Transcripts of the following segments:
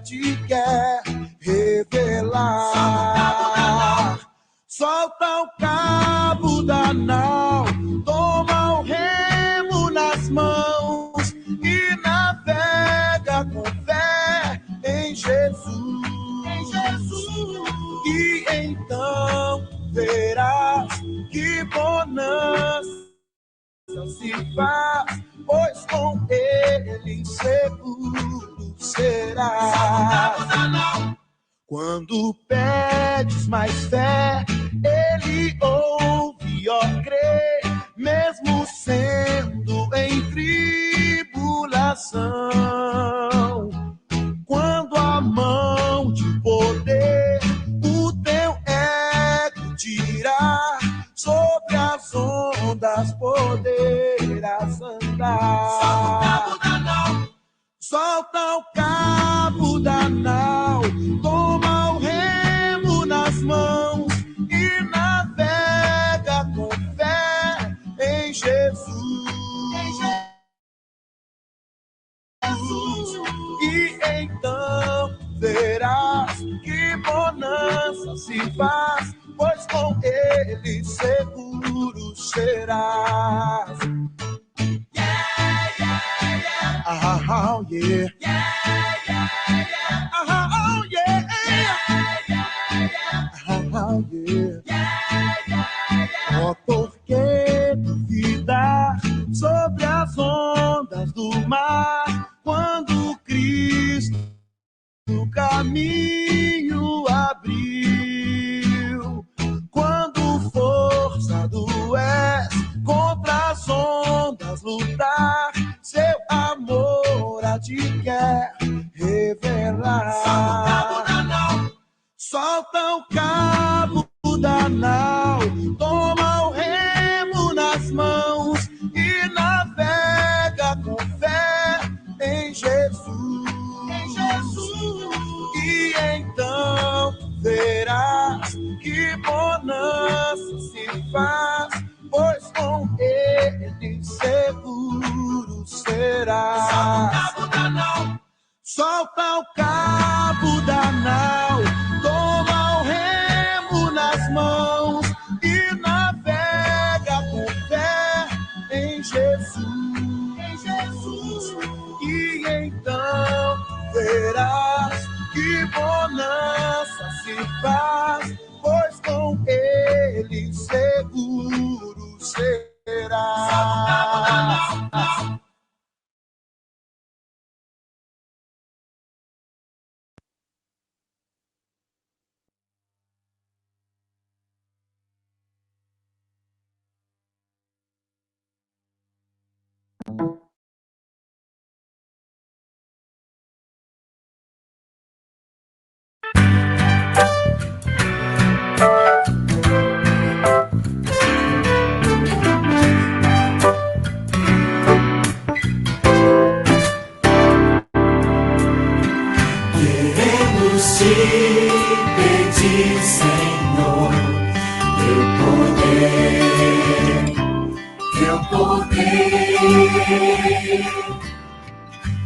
te quer revelar. Solta o cabo da nau, toma o remo nas mãos e navega com fé em Jesus. E então verás que bonança se faz, pois com ele seguro serás. Quando pedes mais fé, ele ouve, ó, crê, mesmo sendo em tribulação. Quando a mão de poder o teu ego tirar, sobre as ondas poderás andar. Solta o cabo da nau, toma o remo nas mãos e navega com fé em Jesus. E então verás que bonança se faz, pois com ele seguro serás. Oh yeah. Oh yeah. Oh yeah. Oh, por que duvidar sobre as ondas do mar, quando Cristo o caminho abriu? Quando forçado és contra as ondas lutar, seu amor a te quer revelar. Solta o cabo da nau, toma o remo nas mãos e navega com fé em Jesus. E então verás que bonança se faz, pois com ele seguro serás. Solta o cabo da nau, toma o remo nas mãos e navega com fé em Jesus. E então verás que bonança se faz, pois com ele seguro serás. Queremos te pedir, Senhor, teu poder.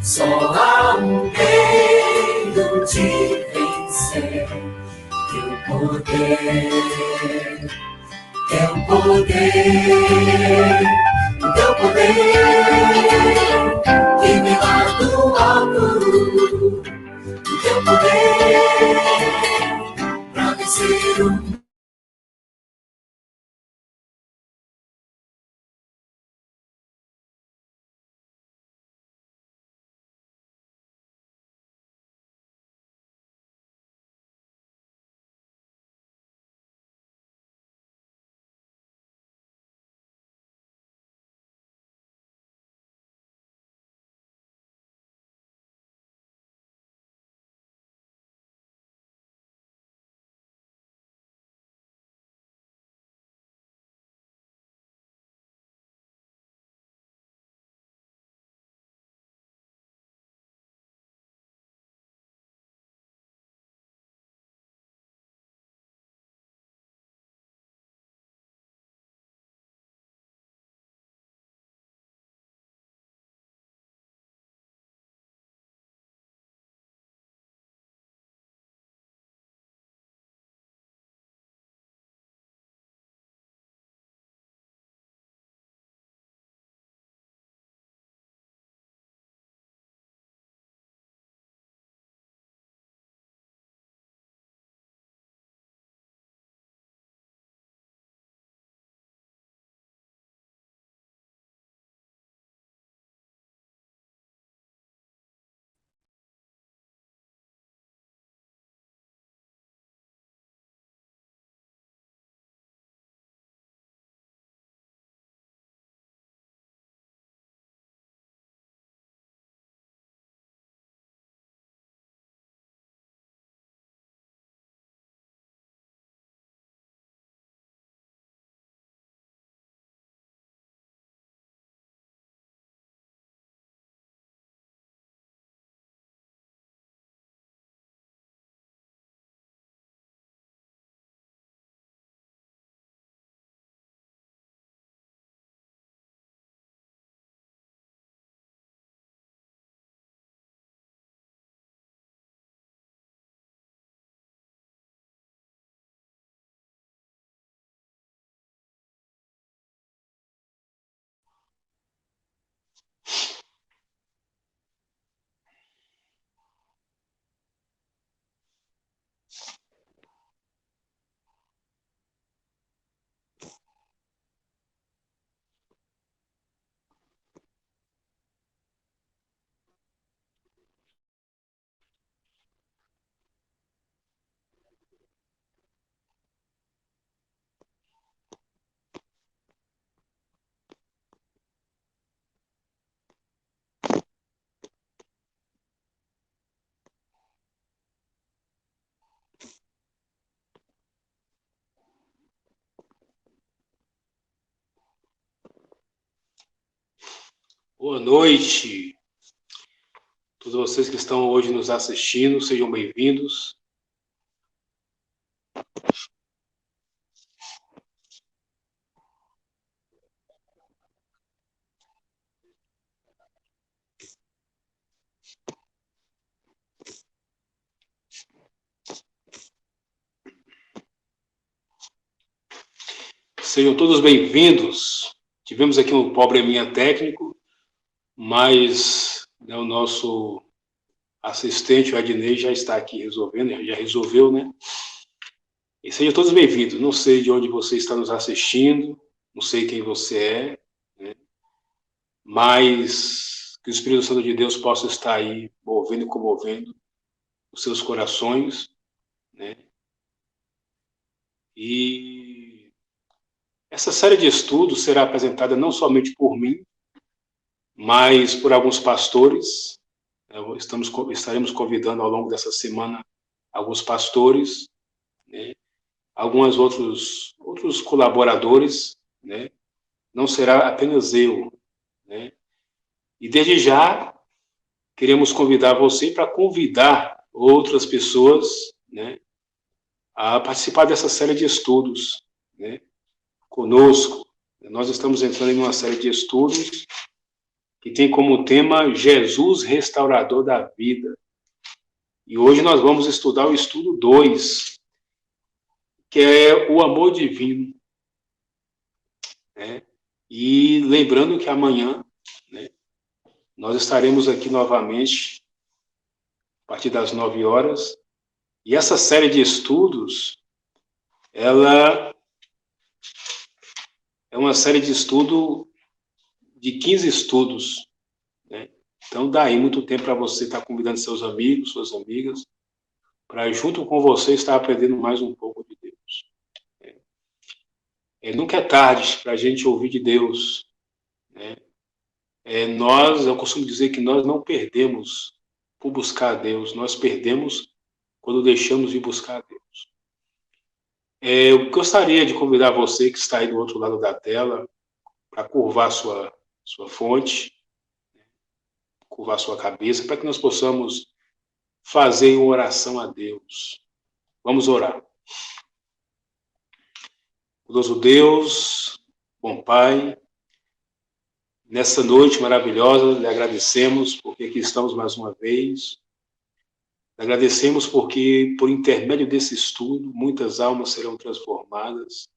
Só há um meio de vencer, teu poder, teu poder, teu poder, que me lá do alto. Teu poder pra vencer o Boa noite. Todos vocês que estão hoje nos assistindo, sejam bem-vindos. Sejam todos bem-vindos. Tivemos aqui um probleminha técnico, mas o nosso assistente, o Adnei, já está aqui resolvendo, já resolveu, né? E sejam todos bem-vindos. Não sei de onde você está nos assistindo, não sei quem você é, né? Mas que o Espírito Santo de Deus possa estar aí movendo e comovendo os seus corações, né? E essa série de estudos será apresentada não somente por mim, mas por alguns pastores. Estaremos convidando ao longo dessa semana alguns pastores, né? Alguns outros colaboradores, né? Não será apenas eu, né? E desde já queremos convidar você para convidar outras pessoas, né, a participar dessa série de estudos, né, conosco. Nós estamos entrando em uma série de estudos que tem como tema Jesus, restaurador da vida. E hoje nós vamos estudar o estudo 2, que é o amor divino, né? E lembrando que amanhã, né, nós estaremos aqui novamente a partir das 9 horas. E essa série de estudos, ela é uma série de estudo de 15 estudos, né? Então dá aí muito tempo para você estar convidando seus amigos, suas amigas, para junto com você estar aprendendo mais um pouco de Deus. Nunca é tarde para a gente ouvir de Deus, né? Eu costumo dizer que nós não perdemos por buscar a Deus, nós perdemos quando deixamos de buscar a Deus. Eu gostaria de convidar você que está aí do outro lado da tela para curvar sua fonte, curvar sua cabeça, para que nós possamos fazer uma oração a Deus. Vamos orar. Poderoso Deus, bom Pai, nessa noite maravilhosa, lhe agradecemos porque aqui estamos mais uma vez. Lhe agradecemos porque, por intermédio desse estudo, muitas almas serão transformadas,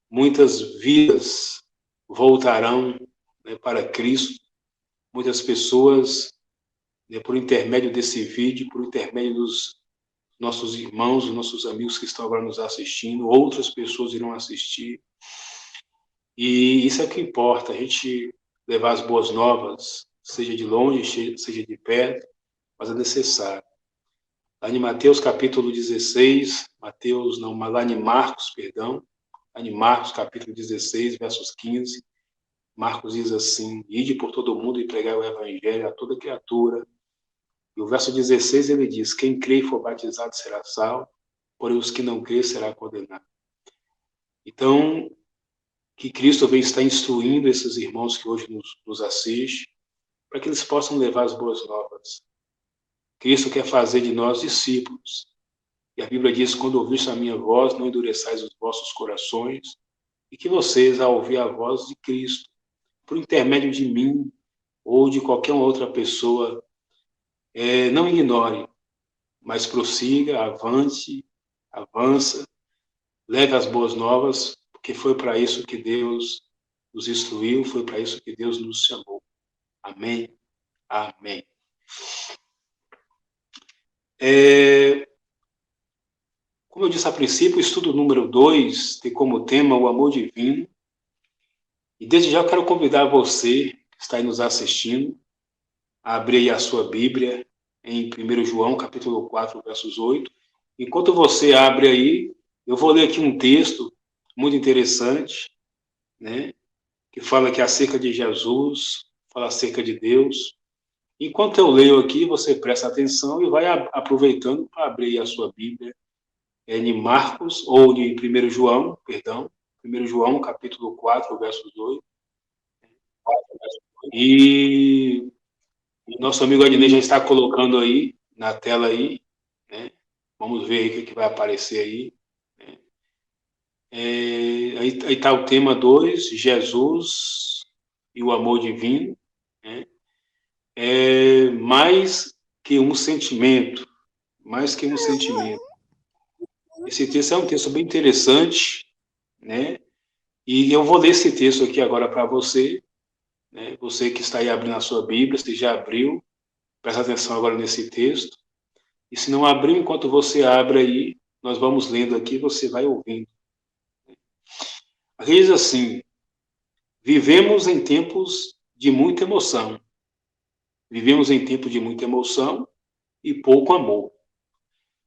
muitas vidas voltarão, né, para Cristo, muitas pessoas, né, por intermédio desse vídeo, por intermédio dos nossos irmãos, dos nossos amigos que estão agora nos assistindo, outras pessoas irão assistir. E isso é o que importa, a gente levar as boas novas, seja de longe, seja de perto, mas é necessário. Lá em Mateus capítulo 16, lá em Marcos, perdão, lá em Marcos capítulo 16, versos 15, Marcos diz assim: ide por todo mundo e pregai o evangelho a toda criatura. E o verso 16 ele diz: quem crê e for batizado será salvo, porém os que não crê será condenado. Então, que Cristo vem estar instruindo esses irmãos que hoje nos assistem, para que eles possam levar as boas novas. Cristo quer fazer de nós discípulos. E a Bíblia diz: quando ouviste a minha voz, não endureçais os vossos corações, e que vocês, ao ouvir a voz de Cristo, por intermédio de mim ou de qualquer outra pessoa, não ignore, mas prossiga, avance, avança, leve as boas novas, porque foi para isso que Deus nos instruiu, foi para isso que Deus nos chamou. Amém? Amém. Como eu disse a princípio, o estudo número 2 tem como tema o amor divino. E desde já eu quero convidar você, que está aí nos assistindo, a abrir aí a sua Bíblia em 1 João, capítulo 4, versos 8. Enquanto você abre aí, eu vou ler aqui um texto muito interessante, né, que fala aqui acerca de Jesus, fala acerca de Deus. Enquanto eu leio aqui, você presta atenção e vai aproveitando para abrir a sua Bíblia em Marcos, ou em 1 João, perdão, 1 João, capítulo 4, versos 8. E o nosso amigo Adnei já está colocando aí, na tela aí, né? Vamos ver aí o que vai aparecer aí. Aí está o tema 2, Jesus e o amor divino. Né? É mais que um sentimento, mais que um sentimento. Esse texto é um texto bem interessante, né? E eu vou ler esse texto aqui agora para você, né? Você que está aí abrindo a sua Bíblia, se já abriu, presta atenção agora nesse texto. E se não abriu, enquanto você abre aí, nós vamos lendo aqui, você vai ouvindo. Aqui diz assim: vivemos em tempos de muita emoção. Vivemos em tempos de muita emoção e pouco amor.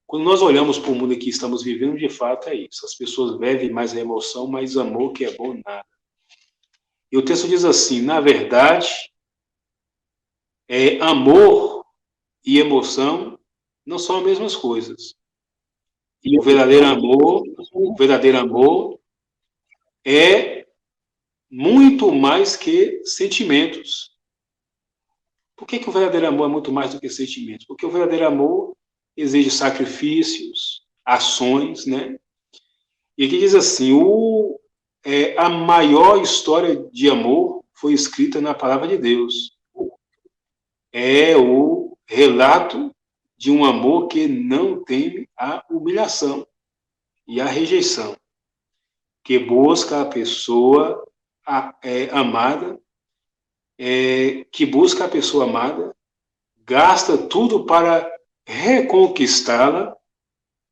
Quando nós olhamos para o mundo que estamos vivendo, de fato é isso. As pessoas bebem mais a emoção, mais amor que é bom nada. E o texto diz assim: na verdade, amor e emoção não são as mesmas coisas. E o verdadeiro amor é muito mais que sentimentos. Por que o verdadeiro amor é muito mais do que sentimentos? Porque o verdadeiro amor exige sacrifícios, ações, né? E aqui diz assim, a maior história de amor foi escrita na palavra de Deus. É o relato de um amor que não teme a humilhação e a rejeição, que busca a pessoa amada, que busca a pessoa amada, gasta tudo para reconquistá-la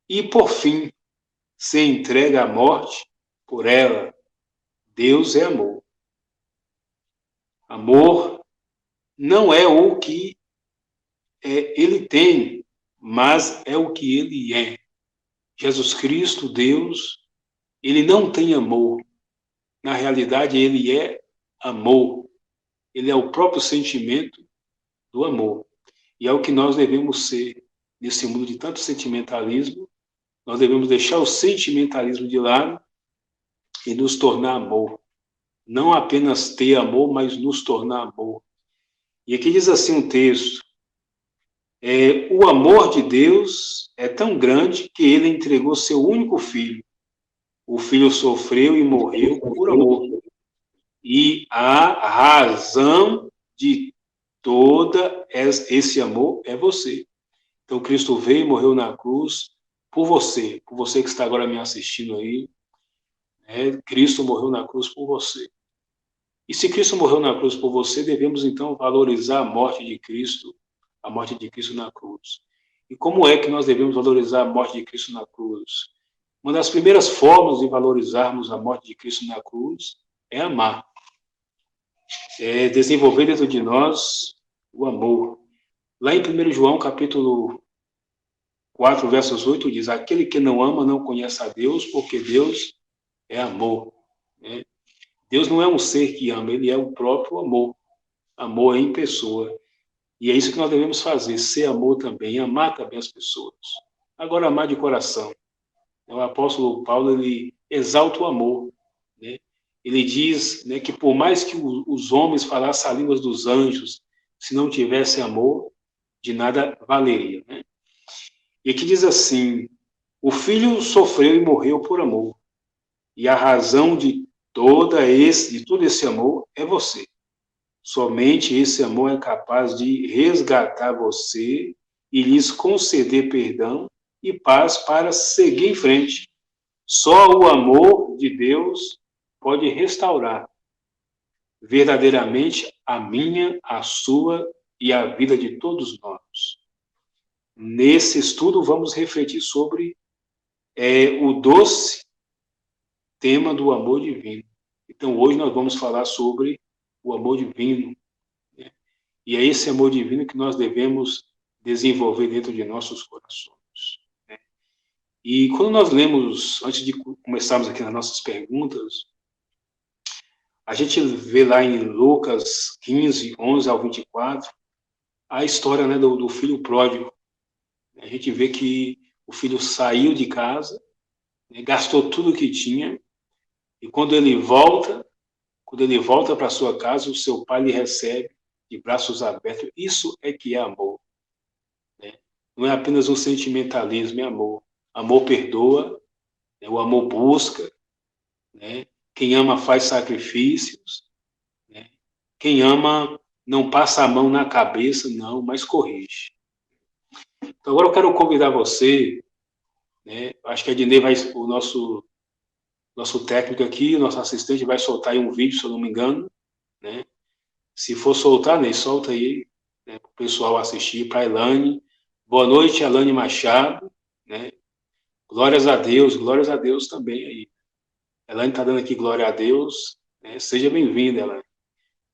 e, por fim, se entrega à morte por ela. Deus é amor. Amor não é o que ele tem, mas é o que ele é. Jesus Cristo, Deus, ele não tem amor. Na realidade, ele é amor. Ele é o próprio sentimento do amor. E é o que nós devemos ser nesse mundo de tanto sentimentalismo. Nós devemos deixar o sentimentalismo de lado e nos tornar amor. Não apenas ter amor, mas nos tornar amor. E aqui diz assim um texto: o amor de Deus é tão grande que ele entregou seu único filho. O filho sofreu e morreu por amor. E a razão de toda esse amor é você. Então Cristo veio e morreu na cruz por você que está agora me assistindo aí. Cristo morreu na cruz por você. E se Cristo morreu na cruz por você, devemos então valorizar a morte de Cristo na cruz. E como é que nós devemos valorizar a morte de Cristo na cruz? Uma das primeiras formas de valorizarmos a morte de Cristo na cruz é amar. É desenvolver dentro de nós o amor. Lá em 1 João, capítulo 4, versos 8, diz: aquele que não ama não conhece a Deus, porque Deus é amor. Deus não é um ser que ama, ele é o próprio amor. Amor em pessoa. E é isso que nós devemos fazer, ser amor também, amar também as pessoas. Agora, amar de coração. O apóstolo Paulo, ele exalta o amor. Né? Ele diz, né, que por mais que os homens falassem as línguas dos anjos, se não tivesse amor, de nada valeria. Né? E aqui diz assim: o filho sofreu e morreu por amor. E a razão de todo esse amor é você. Somente esse amor é capaz de resgatar você e lhes conceder perdão e paz para seguir em frente. Só o amor de Deus pode restaurar verdadeiramente a minha, a sua e a vida de todos nós. Nesse estudo, vamos refletir sobre o doce tema do amor divino. Então, hoje nós vamos falar sobre o amor divino. Né? E é esse amor divino que nós devemos desenvolver dentro de nossos corações. Né? E quando nós lemos, antes de começarmos aqui nas nossas perguntas, a gente vê lá em Lucas 15, 11 ao 24, a história, né, do filho pródigo. A gente vê que o filho saiu de casa, né, gastou tudo que tinha, e quando ele volta, quando ele volta para sua casa, o seu pai lhe recebe de braços abertos. Isso é que é amor, né? Não é apenas um sentimentalismo, é amor. Amor perdoa, né? O amor busca, né? Quem ama faz sacrifícios, né? Quem ama não passa a mão na cabeça, não, mas corrige. Então, agora eu quero convidar você, né? Acho que a Dinei vai, o nosso técnico aqui, nosso assistente vai soltar aí um vídeo, se eu não me engano, né? Se for soltar, Ney, solta aí, né, para o pessoal assistir, para a Elane. Boa noite, Elane Machado, né? Glórias a Deus também aí. Elane está dando aqui glória a Deus, né? Seja bem-vinda, Elane.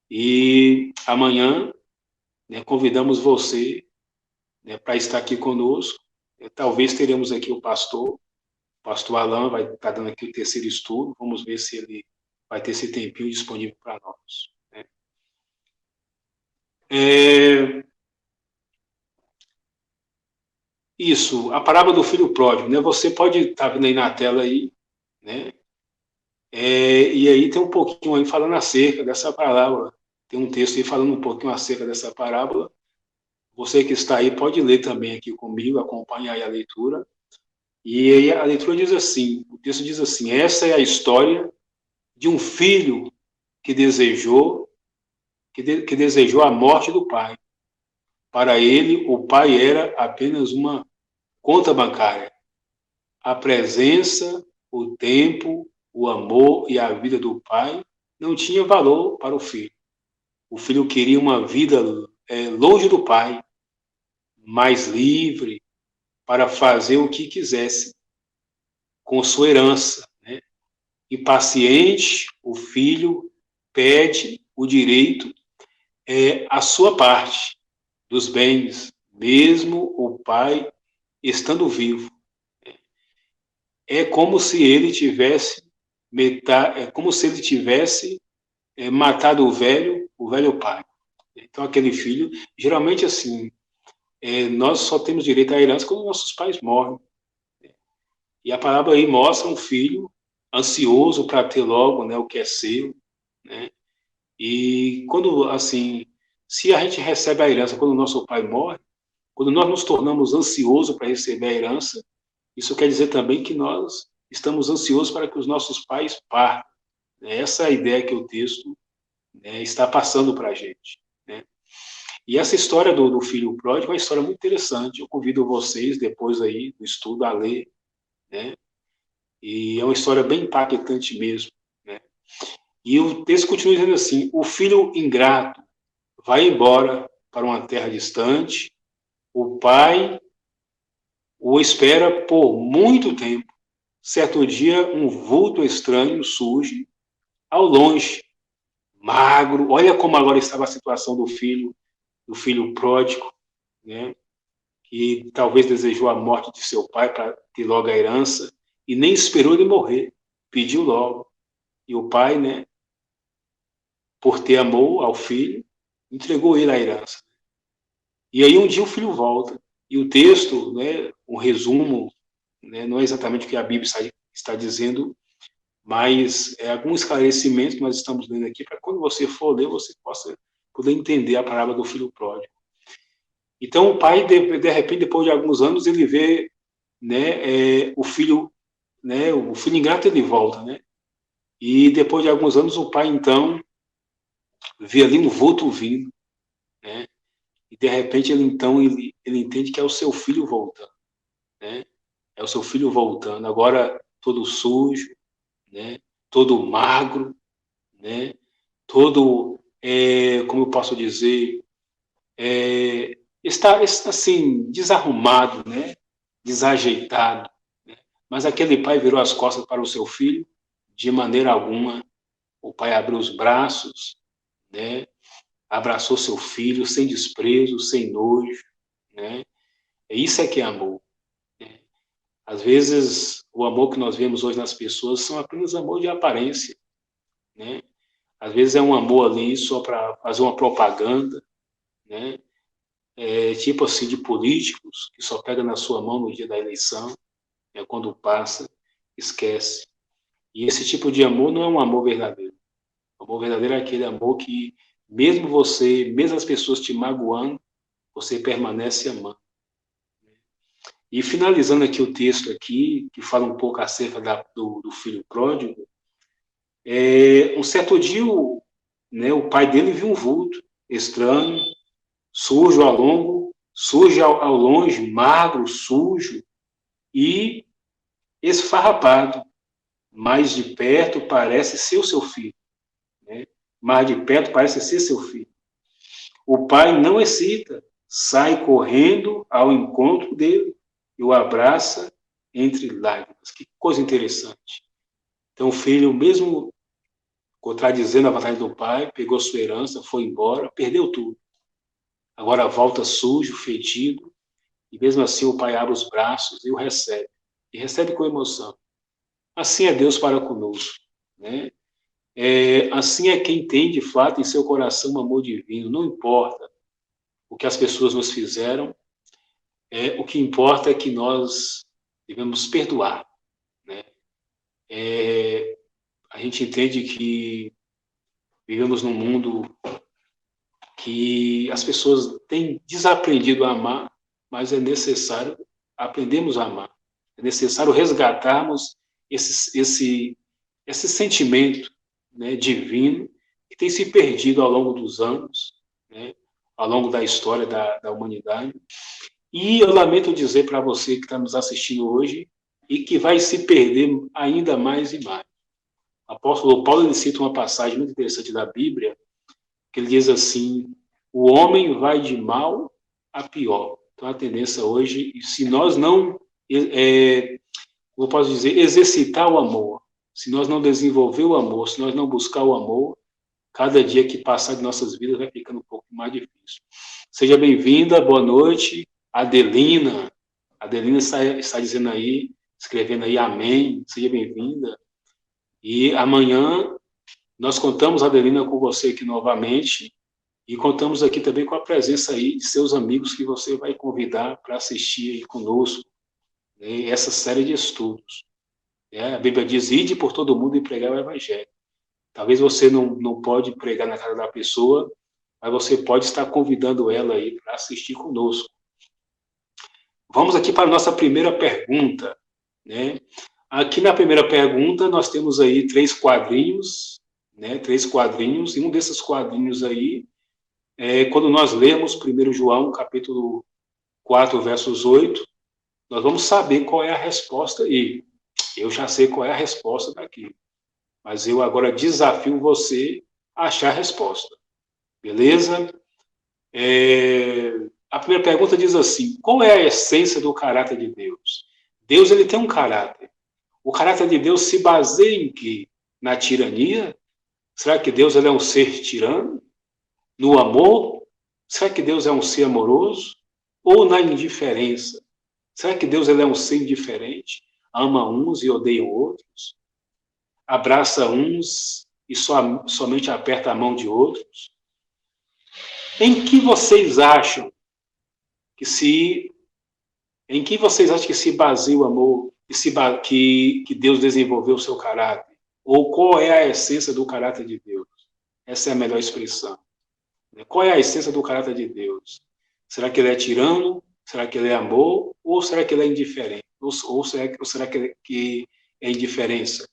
E amanhã, né, convidamos você, né, para estar aqui conosco. Talvez teremos aqui o pastor Alan vai estar dando aqui o terceiro estudo, vamos ver se ele vai ter esse tempinho disponível para nós. Né? Isso, a parábola do filho pródigo, né? Você pode estar vendo aí na tela aí, né? E aí tem um pouquinho aí falando acerca dessa parábola. Tem um texto aí falando um pouquinho acerca dessa parábola. Você que está aí pode ler também aqui comigo, acompanha aí a leitura. E aí a leitura diz assim, o texto diz assim: essa é a história de um filho que desejou a morte do pai. Para ele, o pai era apenas uma conta bancária. A presença, o tempo, o amor e a vida do pai não tinha valor para o filho. O filho queria uma vida longe do pai, mais livre, para fazer o que quisesse, com sua herança. Né? Impaciente, o filho pede o direito à sua parte dos bens, mesmo o pai estando vivo. É como se ele tivesse matado o velho pai. Então aquele filho, geralmente assim, nós só temos direito à herança quando nossos pais morrem. E a palavra aí mostra um filho ansioso para ter logo, né, o que é seu, né? E quando assim, se a gente recebe a herança quando o nosso pai morre, quando nós nos tornamos ansiosos para receber a herança, isso quer dizer também que nós estamos ansiosos para que os nossos pais partam. Essa é a ideia que o texto, né, está passando para a gente. Né? E essa história do filho pródigo é uma história muito interessante. Eu convido vocês, depois aí do estudo, a ler. Né? E é uma história bem impactante mesmo. Né? E o texto continua dizendo assim: o filho ingrato vai embora para uma terra distante, o pai o espera por muito tempo. Certo dia, um vulto estranho surge ao longe, magro. Olha como agora estava a situação do filho pródigo, né? Que talvez desejou a morte de seu pai para ter logo a herança e nem esperou ele morrer, pediu logo. E o pai, né, por ter amor ao filho, entregou ele a herança. E aí um dia o filho volta. E o texto, né, um resumo, né, não é exatamente o que a Bíblia está dizendo, mas é algum esclarecimento que nós estamos lendo aqui para quando você for ler, você possa poder entender a palavra do filho pródigo. Então o pai, de repente, depois de alguns anos, ele vê, né, o filho ingrato, ele volta, né? E depois de alguns anos o pai então vê ali um vulto vindo, né? E de repente ele entende que é o seu filho voltando, né? É o seu filho voltando, agora todo sujo, né? Todo magro, né? Todo, como eu posso dizer, está assim desarrumado, né? Desajeitado. Né? Mas aquele pai virou as costas para o seu filho de maneira alguma. O pai abriu os braços, né? Abraçou seu filho sem desprezo, sem nojo, né? Isso é que é amor. Né? Às vezes, o amor que nós vemos hoje nas pessoas são apenas amor de aparência, né? Às vezes é um amor ali só para fazer uma propaganda, né? Tipo assim, de políticos que só pega na sua mão no dia da eleição, né? Quando passa, esquece. E esse tipo de amor não é um amor verdadeiro. O amor verdadeiro é aquele amor que, mesmo as pessoas te magoando, você permanece amando. E finalizando aqui o texto aqui, que fala um pouco acerca do filho pródigo, um certo dia o pai dele viu um vulto estranho, sujo ao longe, magro, sujo e esfarrapado, mas de perto parece ser o seu filho. Né? Mas de perto parece ser seu filho. O pai não hesita, sai correndo ao encontro dele e o abraça entre lágrimas. Que coisa interessante. Então o filho, mesmo contradizendo a vontade do pai, pegou sua herança, foi embora, perdeu tudo. Agora volta sujo, fedido, e mesmo assim o pai abre os braços e o recebe. E recebe com emoção. Assim é Deus para conosco. Né? Assim é quem tem, de fato, em seu coração um amor divino. Não importa o que as pessoas nos fizeram, o que importa é que nós devemos perdoar. Né? A gente entende que vivemos num mundo que as pessoas têm desaprendido a amar, mas é necessário aprendermos a amar. É necessário resgatarmos esse sentimento, né, divino que tem se perdido ao longo dos anos, né, ao longo da história da humanidade. E eu lamento dizer para você que está nos assistindo hoje e que vai se perder ainda mais e mais. O apóstolo Paulo ele cita uma passagem muito interessante da Bíblia, que ele diz assim: o homem vai de mal a pior. Então a tendência hoje, se nós não, eu posso dizer, exercitar o amor, se nós não desenvolver o amor, se nós não buscar o amor, cada dia que passar de nossas vidas vai ficando um pouco mais difícil. Seja bem-vinda, boa noite, Adelina. Adelina está dizendo aí, escrevendo aí amém, seja bem-vinda. E amanhã nós contamos, Adelina, com você aqui novamente e contamos aqui também com a presença aí de seus amigos que você vai convidar para assistir aí conosco, né, essa série de estudos. A Bíblia diz: ide por todo mundo e pregar o Evangelho. Talvez você não pode pregar na casa da pessoa, mas você pode estar convidando ela aí para assistir conosco. Vamos aqui para a nossa primeira pergunta. Né? Aqui na primeira pergunta nós temos aí 3 quadrinhos, né? 3 quadrinhos, e um desses quadrinhos aí, quando nós lermos 1 João, capítulo 4, versos 8, nós vamos saber qual é a resposta aí. Eu já sei qual é a resposta daqui, mas eu agora desafio você a achar a resposta. Beleza? A primeira pergunta diz assim: qual é a essência do caráter de Deus? Deus ele tem um caráter. O caráter de Deus se baseia em quê? Na tirania? Será que Deus ele é um ser tirano? No amor? Será que Deus é um ser amoroso? Ou na indiferença? Será que Deus ele é um ser indiferente? Ama uns e odeia outros? Abraça uns e somente aperta a mão de outros? Em que vocês acham que se baseia o amor, que Deus desenvolveu o seu caráter? Ou qual é a essência do caráter de Deus? Essa é a melhor expressão. Qual é a essência do caráter de Deus? Será que ele é tirano? Será que ele é amor? Ou será que ele é indiferente? Ou será que é indiferença?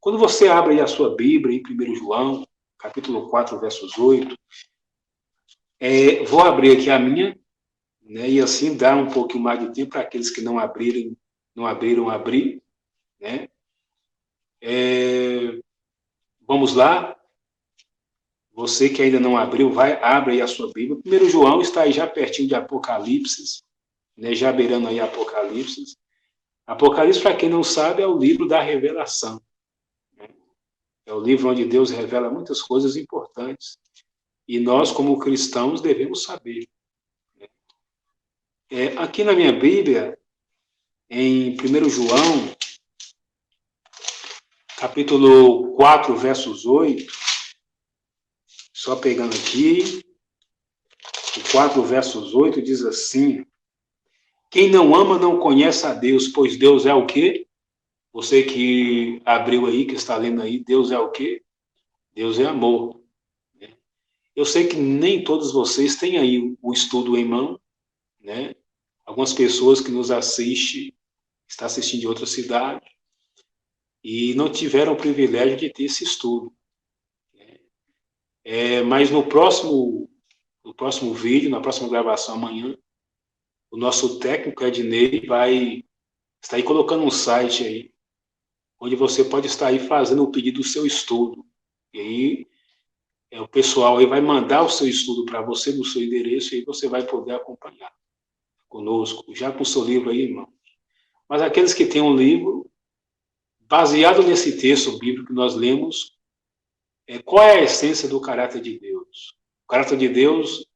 Quando você abre aí a sua Bíblia, em 1 João, capítulo 4, versos 8, vou abrir aqui a minha, né, e assim dar um pouquinho mais de tempo para aqueles que não abriram abrir. Né? Vamos lá. Você que ainda não abriu, abre aí a sua Bíblia. 1 João está aí já pertinho de Apocalipse, né, já beirando aí Apocalipse. Apocalipse, para quem não sabe, é o livro da revelação. Né? É o livro onde Deus revela muitas coisas importantes. E nós, como cristãos, devemos saber. Aqui na minha Bíblia, em 1 João, capítulo 4, versos 8, só pegando aqui, o 4, versos 8 diz assim: quem não ama não conhece a Deus, pois Deus é o quê? Você que abriu aí, que está lendo aí, Deus é o quê? Deus é amor. Né? Eu sei que nem todos vocês têm aí o estudo em mão, né? Algumas pessoas que nos assistem, estão assistindo de outra cidade, e não tiveram o privilégio de ter esse estudo. Mas no próximo vídeo, na próxima gravação amanhã, o nosso técnico Ednei vai estar aí colocando um site aí, onde você pode estar aí fazendo o pedido do seu estudo. E aí o pessoal aí vai mandar o seu estudo para você no seu endereço e aí você vai poder acompanhar conosco, já com o seu livro aí, irmão. Mas aqueles que têm um livro, baseado nesse texto bíblico que nós lemos, qual é a essência do caráter de Deus? O caráter de Deus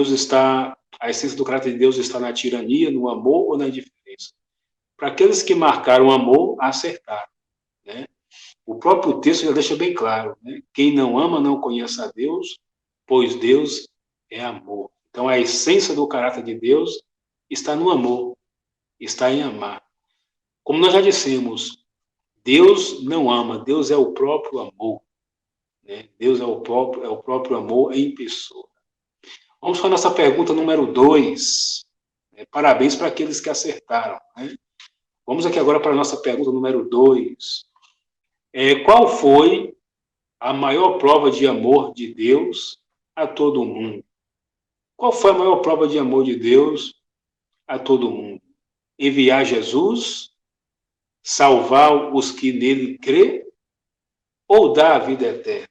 está, a essência do caráter de Deus está na tirania, no amor ou na indiferença? Para aqueles que marcaram amor, acertaram, né? O próprio texto já deixa bem claro, né? Quem não ama não conhece a Deus, pois Deus é amor. Então a essência do caráter de Deus está no amor, está em amar. Como nós já dissemos, Deus não ama, Deus é o próprio amor. Né? Deus é o próprio amor em pessoa. Vamos para a nossa pergunta número 2. Parabéns para aqueles que acertaram. Né? Vamos aqui agora para a nossa pergunta número 2. Qual foi a maior prova de amor de Deus a todo mundo? Qual foi a maior prova de amor de Deus a todo mundo? Enviar Jesus, salvar os que nele crê, ou dar a vida eterna?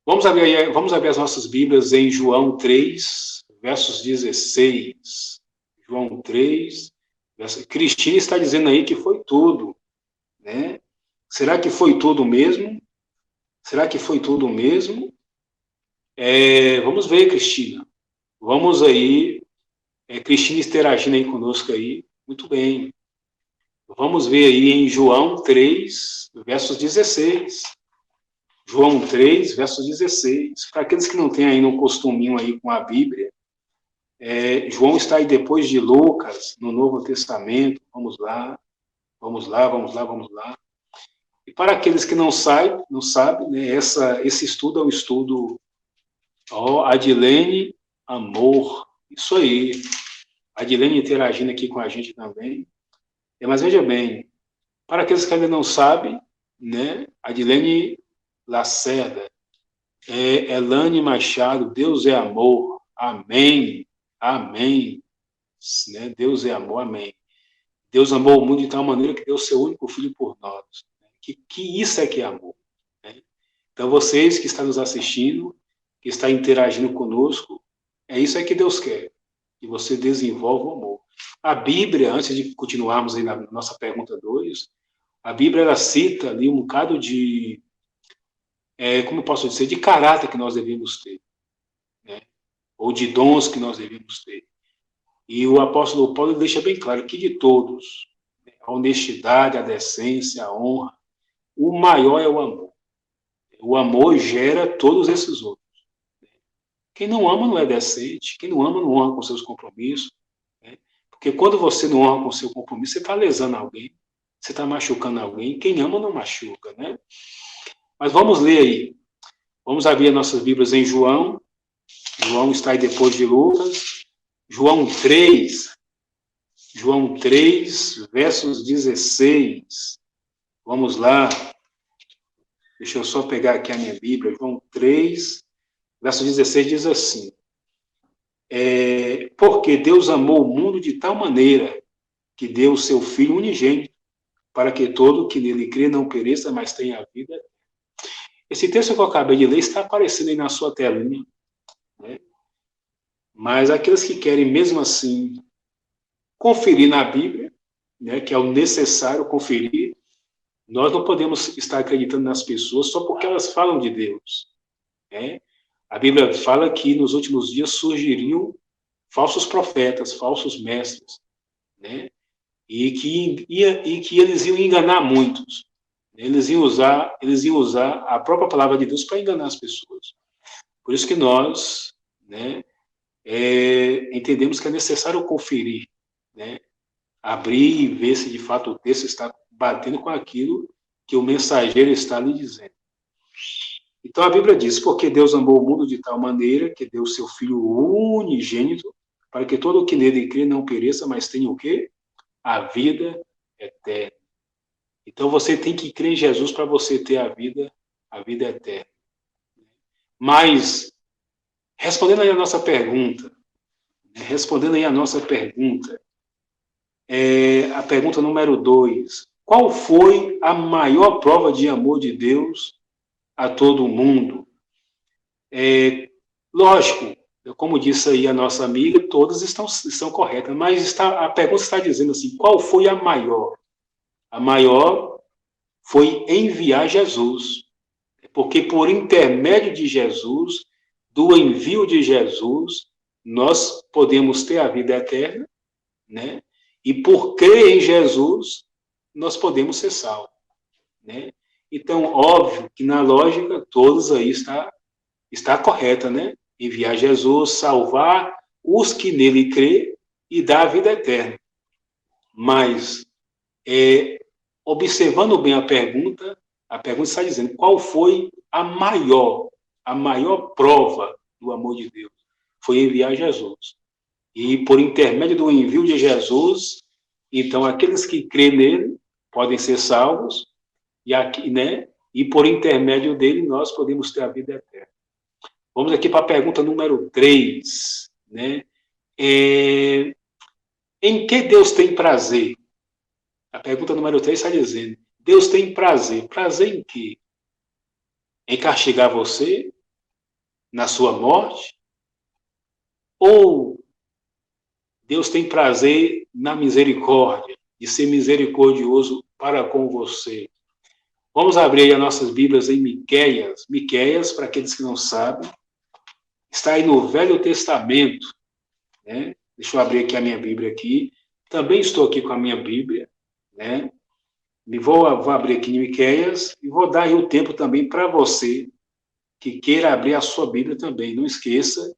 Vamos abrir as nossas Bíblias em João 3, versos 16. João 3, Cristina está dizendo aí que foi tudo. Né? Será que foi tudo mesmo? Será que foi tudo mesmo? Vamos ver, Cristina. Vamos aí. Cristina interagindo aí conosco aí. Muito bem. Vamos ver aí em João 3, versos 16. João 3, versos 16. Para aqueles que não têm ainda um costuminho aí com a Bíblia, João está aí depois de Lucas, no Novo Testamento. Vamos lá. E para aqueles que não sabem, né, esse estudo é um estudo Adilene Amor. Isso aí. Adilene interagindo aqui com a gente também. Mas veja bem, para aqueles que ainda não sabem, né, Adilene Lacerda, Elane Machado, Deus é amor, amém, amém, né? Deus é amor, amém. Deus amou o mundo de tal maneira que deu seu único filho por nós. Que isso é que é amor. Né? Então, vocês que estão nos assistindo, que estão interagindo conosco, isso é que Deus quer, que você desenvolva o amor. A Bíblia, antes de continuarmos aí na nossa pergunta 2, a Bíblia ela cita ali um bocado de, como eu posso dizer, de caráter que nós devemos ter, né? Ou de dons que nós devemos ter. E o apóstolo Paulo deixa bem claro que de todos, a honestidade, a decência, a honra, o maior é o amor. O amor gera todos esses outros. Quem não ama não é decente, quem não ama não honra com seus compromissos. Né? Porque quando você não honra com seu compromisso, você está lesando alguém, você está machucando alguém. Quem ama não machuca. Né? Mas vamos ler aí. Vamos abrir as nossas Bíblias em João. João está aí depois de Lucas. João 3, versos 16. Vamos lá. Deixa eu só pegar aqui a minha Bíblia. João 3, verso 16 diz assim: porque Deus amou o mundo de tal maneira que deu o seu Filho unigênito, para que todo que nele crê não pereça, mas tenha a vida. Esse texto que eu acabei de ler está aparecendo aí na sua telinha. Né? Mas aqueles que querem mesmo assim conferir na Bíblia, né, que é o necessário conferir, nós não podemos estar acreditando nas pessoas só porque elas falam de Deus. Né? A Bíblia fala que nos últimos dias surgiriam falsos profetas, falsos mestres, né? E que eles iam enganar muitos. Eles iam usar a própria palavra de Deus para enganar as pessoas. Por isso que nós, né, entendemos que é necessário conferir, né? Abrir e ver se de fato o texto está batendo com aquilo que o mensageiro está lhe dizendo. Então a Bíblia diz, porque Deus amou o mundo de tal maneira que deu o seu Filho unigênito, para que todo o que nele crê não pereça, mas tenha o quê? A vida eterna. Então você tem que crer em Jesus para você ter a vida eterna. Mas, respondendo aí a nossa pergunta, a pergunta número 2, qual foi a maior prova de amor de Deus a todo mundo? Lógico, como disse aí a nossa amiga, todas estão corretas, mas a pergunta está dizendo assim, qual foi a maior? A maior foi enviar Jesus, porque por intermédio de Jesus, do envio de Jesus, nós podemos ter a vida eterna, né? E por crer em Jesus, nós podemos ser salvos, né? Então, óbvio que na lógica, todos aí está correta, né? Enviar Jesus, salvar os que nele crê e dar a vida eterna. Mas, observando bem a pergunta está dizendo qual foi a maior prova do amor de Deus? Foi enviar Jesus. E por intermédio do envio de Jesus, então aqueles que crêem nele podem ser salvos, e por intermédio dele nós podemos ter a vida eterna. Vamos aqui para a pergunta número 3, né? Em que Deus tem prazer? A pergunta número 3 está dizendo, Deus tem prazer. Prazer em quê? Em castigar você? Na sua morte? Ou Deus tem prazer na misericórdia, de ser misericordioso para com você? Vamos abrir aí as nossas Bíblias em Miqueias. Miqueias, para aqueles que não sabem, está aí no Velho Testamento, né? Deixa eu abrir aqui a minha Bíblia aqui. Também estou aqui com a minha Bíblia, né? Vou abrir aqui em Miqueias e vou dar aí o tempo também para você que queira abrir a sua Bíblia também. Não esqueça,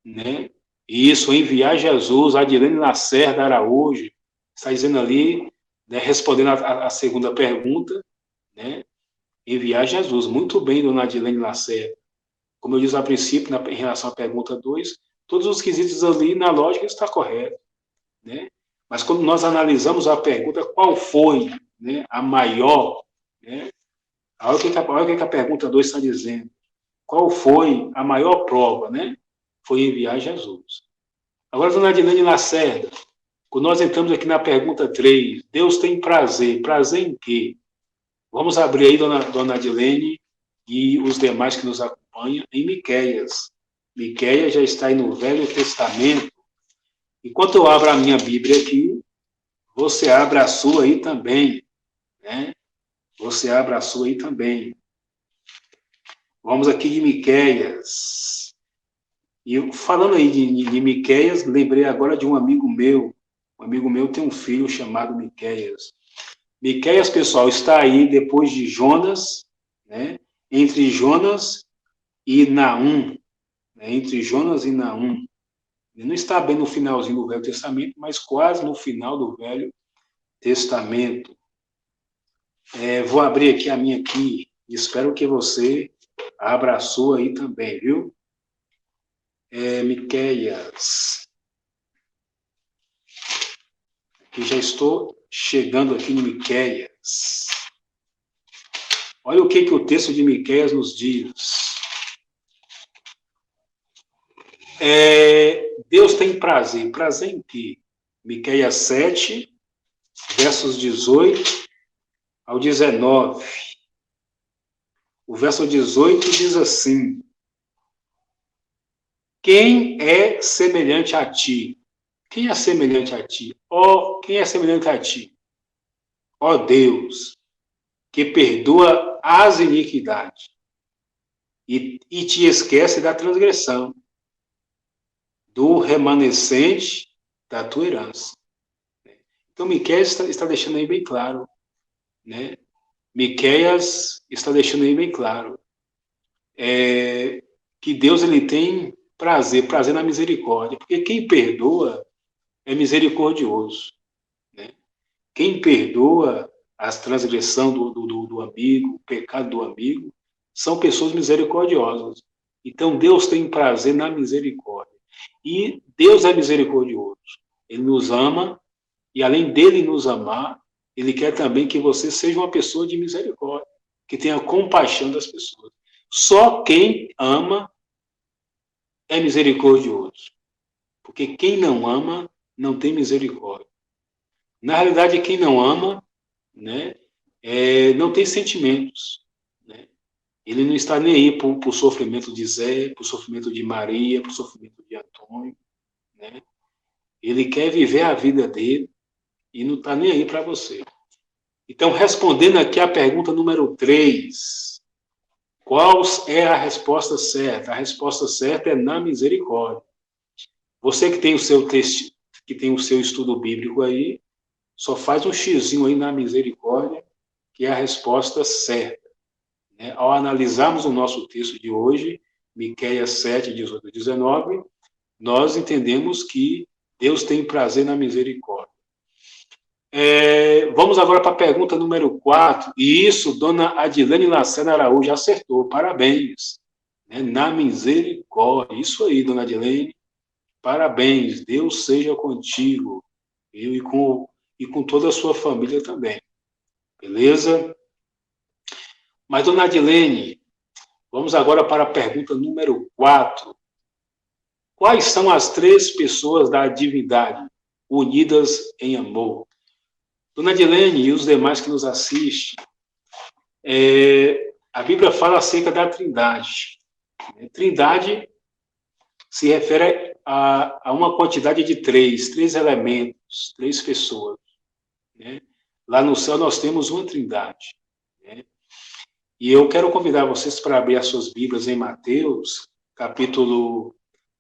né? Isso, enviar Jesus, Adilene Lacerda Araújo, está dizendo ali, né, respondendo a segunda pergunta, né? Enviar Jesus. Muito bem, dona Adilene Lacerda. Como eu disse a princípio, em relação à pergunta 2, todos os quesitos ali na lógica está correto, né? Mas quando nós analisamos a pergunta, qual foi, né, a maior, né? Olha o que a pergunta 2 está dizendo. Qual foi a maior prova, né? Foi enviar Jesus. Agora, dona Adilene Lacerda, quando nós entramos aqui na pergunta 3, Deus tem prazer. Prazer em quê? Vamos abrir aí, dona Adilene, e os demais que nos acompanham, em Miqueias. Miqueias já está aí no Velho Testamento. Enquanto eu abro a minha Bíblia aqui, você abre a sua aí também, né? Você abre a sua aí também. Vamos aqui de Miqueias. E falando aí de Miqueias, lembrei agora de um amigo meu. Um amigo meu tem um filho chamado Miqueias. Miqueias, pessoal, está aí depois de Jonas, né? Entre Jonas e Naum. Né? Entre Jonas e Naum. Ele não está bem no finalzinho do Velho Testamento, mas quase no final do Velho Testamento. Vou abrir aqui a minha aqui. Espero que você abra a sua aí também, viu? Miqueias. Aqui já estou chegando aqui em Miqueias. Olha o que o texto de Miqueias nos diz. Deus tem prazer. Prazer em quê? Miqueias 7, versos 18 ao 19. O verso 18 diz assim: quem é semelhante a ti? Quem é semelhante a ti? Quem é semelhante a ti? Ó Deus, que perdoa as iniquidades e te esquece da transgressão, do remanescente da tua herança. Então, Miqueias está deixando aí bem claro, né? Miqueias está deixando aí bem claro que Deus ele tem prazer na misericórdia, porque quem perdoa é misericordioso, né? Quem perdoa as transgressões do amigo, o pecado do amigo, são pessoas misericordiosas. Então, Deus tem prazer na misericórdia. E Deus é misericordioso. Ele nos ama, e além dele nos amar, ele quer também que você seja uma pessoa de misericórdia, que tenha compaixão das pessoas. Só quem ama é misericordioso. Porque quem não ama não tem misericórdia. Na realidade, quem não ama, né, não tem sentimentos. Né? Ele não está nem aí para o sofrimento de Zé, para o sofrimento de Maria, para o sofrimento de Antônio. Né? Ele quer viver a vida dele e não está nem aí para você. Então, respondendo aqui a pergunta número 3, qual é a resposta certa? A resposta certa é na misericórdia. Você que tem o seu texto, que tem o seu estudo bíblico aí, só faz um xizinho aí na misericórdia, que é a resposta certa. Né? Ao analisarmos o nosso texto de hoje, Miqueias 7, 18 e 19, nós entendemos que Deus tem prazer na misericórdia. Vamos agora para a pergunta número 4. E isso, dona Adilene Lacena Araújo acertou. Parabéns. Né? Na misericórdia. Isso aí, dona Adilene. Parabéns. Deus seja contigo. Eu e com toda a sua família também. Beleza? Mas, dona Adilene, vamos agora para a pergunta número 4. Quais são as 3 pessoas da divindade unidas em amor? Dona Adilene e os demais que nos assistem, a Bíblia fala acerca da Trindade. Trindade se refere a uma quantidade de 3 elementos, 3 pessoas. Né? Lá no céu nós temos uma Trindade. Né? E eu quero convidar vocês para abrir as suas Bíblias em Mateus, capítulo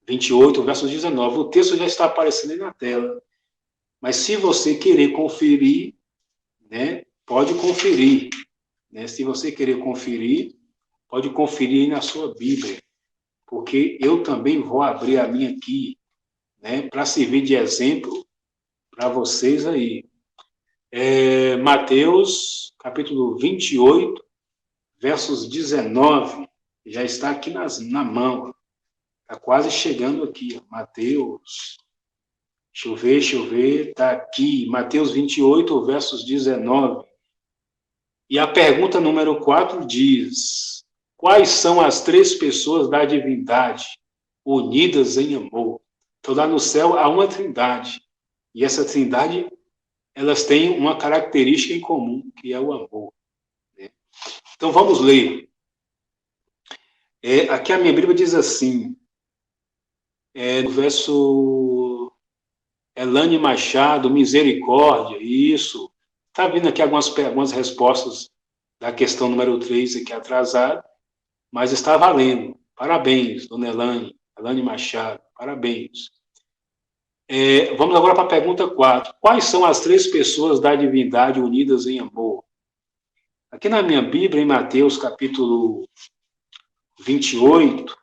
28, verso 19. O texto já está aparecendo aí na tela. Mas se você querer conferir, né, pode conferir. Né? Se você querer conferir, pode conferir aí na sua Bíblia. Porque eu também vou abrir a minha aqui, né, para servir de exemplo para vocês aí. Mateus, capítulo 28, versos 19. Já está aqui na mão. Está quase chegando aqui. Mateus... Deixa eu ver, está aqui, Mateus 28, versos 19. E a pergunta número 4 diz: quais são as 3 pessoas da divindade unidas em amor? Então, lá no céu há uma trindade. E essa trindade, elas têm uma característica em comum, que é o amor. Né? Então, vamos ler. Aqui a minha Bíblia diz assim, no verso... Elane Machado, misericórdia, isso. Está vindo aqui algumas respostas da questão número 3, aqui atrasada, mas está valendo. Parabéns, dona Elane Machado, parabéns. Vamos agora para a pergunta 4. Quais são as 3 pessoas da divindade unidas em amor? Aqui na minha Bíblia, em Mateus, capítulo 28,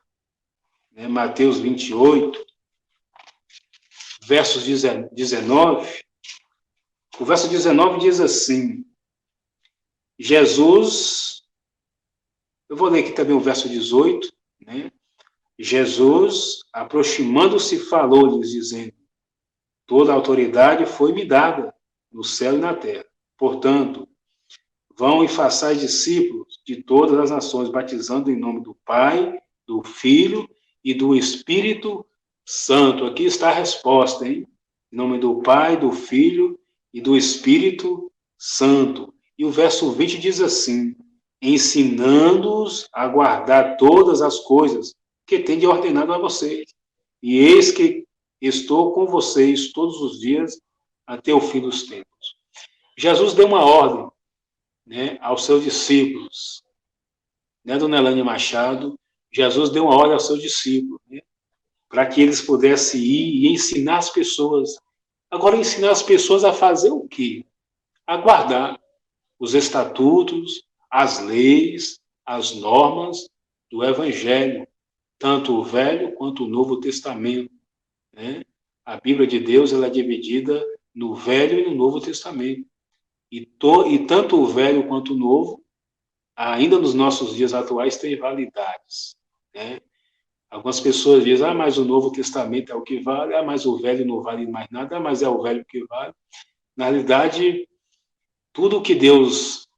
né, Mateus 28, versos 19, o verso 19 diz assim, Jesus, eu vou ler aqui também o verso 18, né? Jesus, aproximando-se, falou-lhes, dizendo, toda a autoridade foi-me dada no céu e na terra. Portanto, vão e façais discípulos de todas as nações, batizando em nome do Pai, do Filho e do Espírito Santo. Aqui está a resposta, hein? Em nome do Pai, do Filho e do Espírito Santo. E o verso 20 diz assim, ensinando-os a guardar todas as coisas que tem ordenado a vocês. E eis que estou com vocês todos os dias até o fim dos tempos. Jesus deu uma ordem, né, aos seus discípulos. Né, dona Elane Machado? Jesus deu uma ordem aos seus discípulos, né, para que eles pudessem ir e ensinar as pessoas. Agora, ensinar as pessoas a fazer o quê? A guardar os estatutos, as leis, as normas do Evangelho, tanto o Velho quanto o Novo Testamento. Né? A Bíblia de Deus ela é dividida no Velho e no Novo Testamento. E tanto o velho quanto o novo, ainda nos nossos dias atuais, tem validades, né? Algumas pessoas dizem, mas o Novo Testamento é o que vale, mas o Velho não vale mais nada, mas é o Velho que vale. Na realidade, tudo o que Deus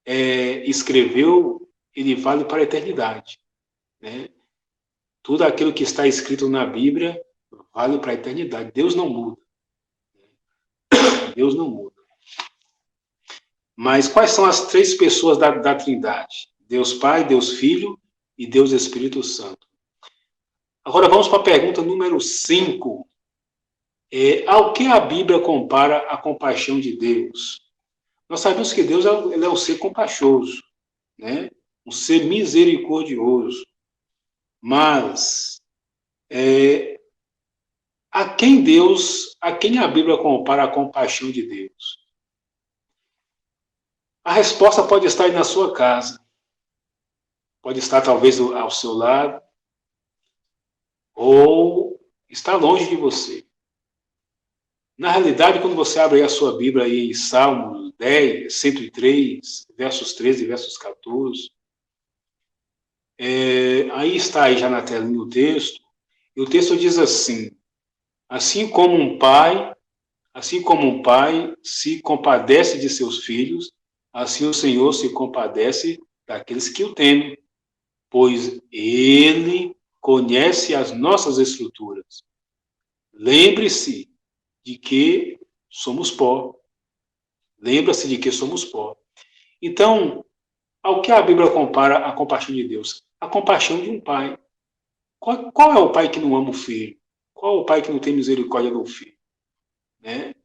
escreveu, ele vale para a eternidade, né? Tudo aquilo que está escrito na Bíblia vale para a eternidade. Deus não muda. Deus não muda. Mas quais são as três pessoas da Trindade? Deus Pai, Deus Filho e Deus Espírito Santo. Agora vamos para a pergunta número 5. Ao que a Bíblia compara a compaixão de Deus? Nós sabemos que Deus ele é um ser compaixoso, né? Um ser misericordioso. Mas a quem a Bíblia compara a compaixão de Deus? A resposta pode estar aí na sua casa, pode estar talvez ao seu lado, ou está longe de você. Na realidade, quando você abre aí a sua Bíblia aí em Salmos 103, versos 13 e versos 14, aí está aí já na telinha o texto, e o texto diz assim: assim como um pai se compadece de seus filhos, assim o Senhor se compadece daqueles que o temem, pois ele conhece as nossas estruturas. Lembre-se de que somos pó. Lembra-se de que somos pó. Então, ao que a Bíblia compara a compaixão de Deus? A compaixão de um pai. Qual é o pai que não ama o filho? Qual é o pai que não tem misericórdia do filho? Né?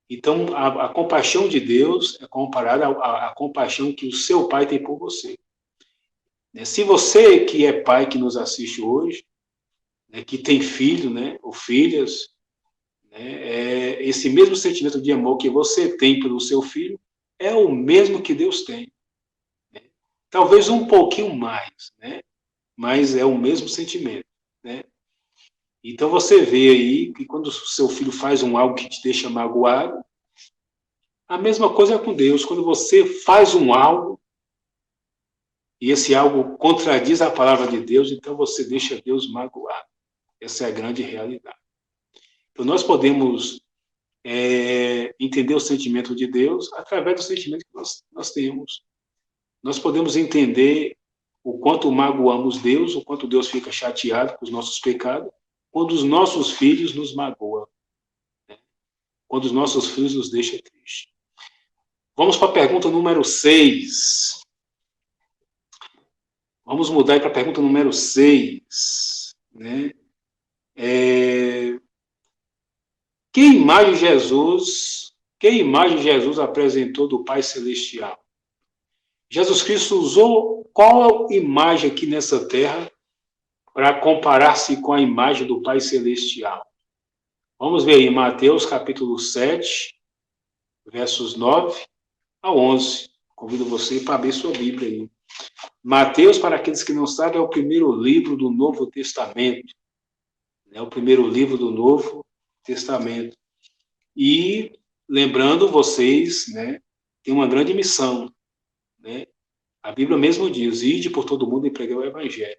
Então, a compaixão de Deus é comparada à compaixão que o seu pai tem por você. Se você que é pai que nos assiste hoje, que tem filho, né, ou filhas, esse mesmo sentimento de amor que você tem pelo seu filho é o mesmo que Deus tem. Né? Talvez um pouquinho mais, né? Mas é o mesmo sentimento. Né? Então você vê aí que quando o seu filho faz algo que te deixa magoado, a mesma coisa é com Deus. Quando você faz algo e esse algo contradiz a palavra de Deus, então você deixa Deus magoado. Essa é a grande realidade. Então nós podemos entender o sentimento de Deus através do sentimento que nós temos. Nós podemos entender o quanto magoamos Deus, o quanto Deus fica chateado com os nossos pecados, quando os nossos filhos nos magoam, né? Quando os nossos filhos nos deixam tristes. Vamos para a pergunta número 6. Vamos mudar para a pergunta número 6. Né? Que imagem Jesus apresentou do Pai Celestial? Jesus Cristo usou qual imagem aqui nessa terra para comparar-se com a imagem do Pai Celestial? Vamos ver aí Mateus capítulo 7, versos 9 a 11. Convido você para abrir sua Bíblia aí. Mateus, para aqueles que não sabem, é o primeiro livro do Novo Testamento. É o primeiro livro do Novo Testamento. E, lembrando vocês, né, tem uma grande missão. Né? A Bíblia mesmo diz, ide por todo mundo e pregar o Evangelho.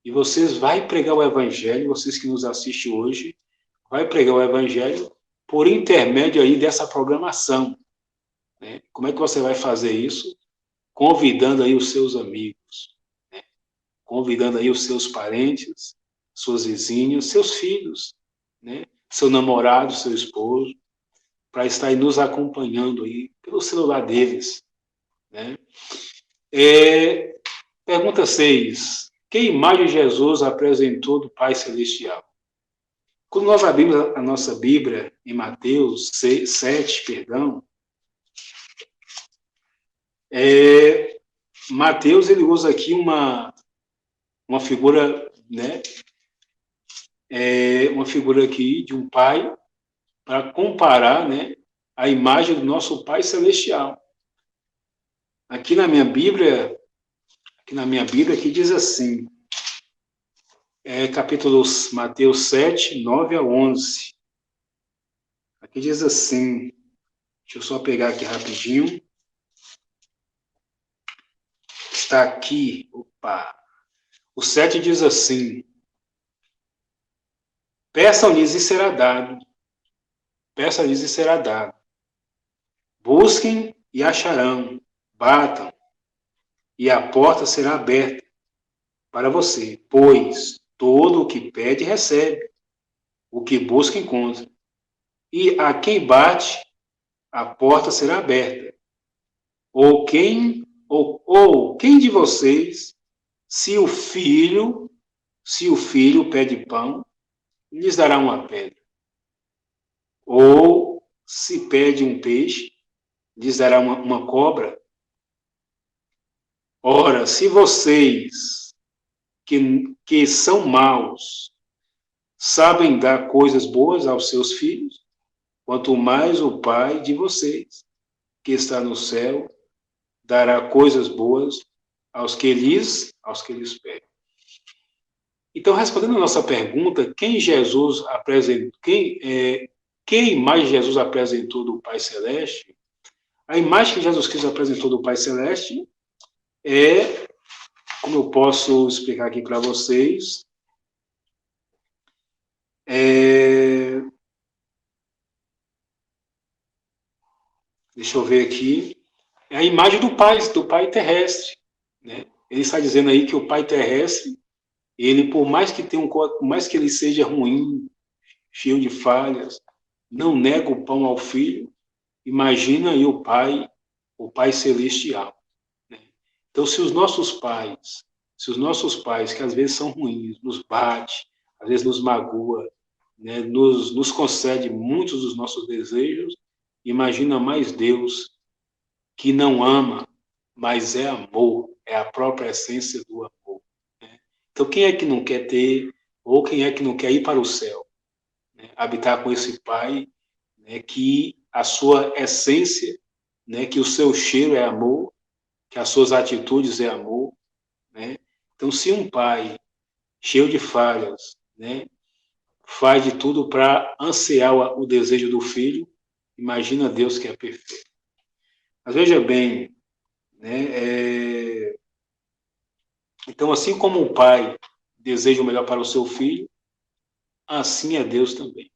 E vocês vão pregar o Evangelho, vocês que nos assistem hoje, vai pregar o Evangelho por intermédio aí dessa programação. Né? Como é que você vai fazer isso? Convidando aí os seus amigos, né? Convidando aí os seus parentes, suas vizinhas, seus filhos, né? Seu namorado, seu esposo, para estar aí nos acompanhando aí pelo celular deles. Né? Pergunta 6. Que imagem Jesus apresentou do Pai Celestial? Quando nós abrimos a nossa Bíblia, em Mateus 7, Mateus ele usa aqui uma figura, né? Uma figura aqui de um pai para comparar, né, a imagem do nosso Pai Celestial. Aqui na minha Bíblia, aqui diz assim, capítulo Mateus 7, 9 a 11. Aqui diz assim, Deixa eu só pegar aqui rapidinho. Está aqui, opa. O 7 diz assim: peçam-lhes e será dado. Peçam-lhes e será dado. Busquem e acharão. Batam e a porta será aberta para você. Pois todo o que pede, recebe. O que busca, encontra. E a quem bate, a porta será aberta. Ou quem de vocês, se o filho pede pão, lhes dará uma pedra? Ou se pede um peixe, lhes dará uma cobra? Ora, se vocês, que são maus, sabem dar coisas boas aos seus filhos, quanto mais o Pai de vocês, que está no céu, dará coisas boas aos que lhes pedem. Então, respondendo a nossa pergunta, que imagem Jesus apresentou do Pai Celeste? A imagem que Jesus Cristo apresentou do Pai Celeste é, como eu posso explicar aqui para vocês, deixa eu ver aqui, é a imagem do Pai terrestre, né? Ele está dizendo aí que o Pai terrestre, ele, por mais que ele seja ruim, cheio de falhas, não nega o pão ao filho. Imagina aí o Pai celestial, né? Então, se os nossos pais, que às vezes são ruins, nos bate, às vezes nos magoa, né, nos concede muitos dos nossos desejos, imagina mais Deus, que não ama, mas é amor, é a própria essência do amor, né? Então, quem é que não quer ter, ou quem é que não quer ir para o céu, né? Habitar com esse Pai, né, que a sua essência, né, que o seu cheiro é amor, que as suas atitudes é amor, né? Então, se um pai cheio de falhas, né, faz de tudo para ansiar o desejo do filho, imagina Deus que é perfeito. Mas veja bem, né, então, assim como o pai deseja o melhor para o seu filho, assim é Deus também.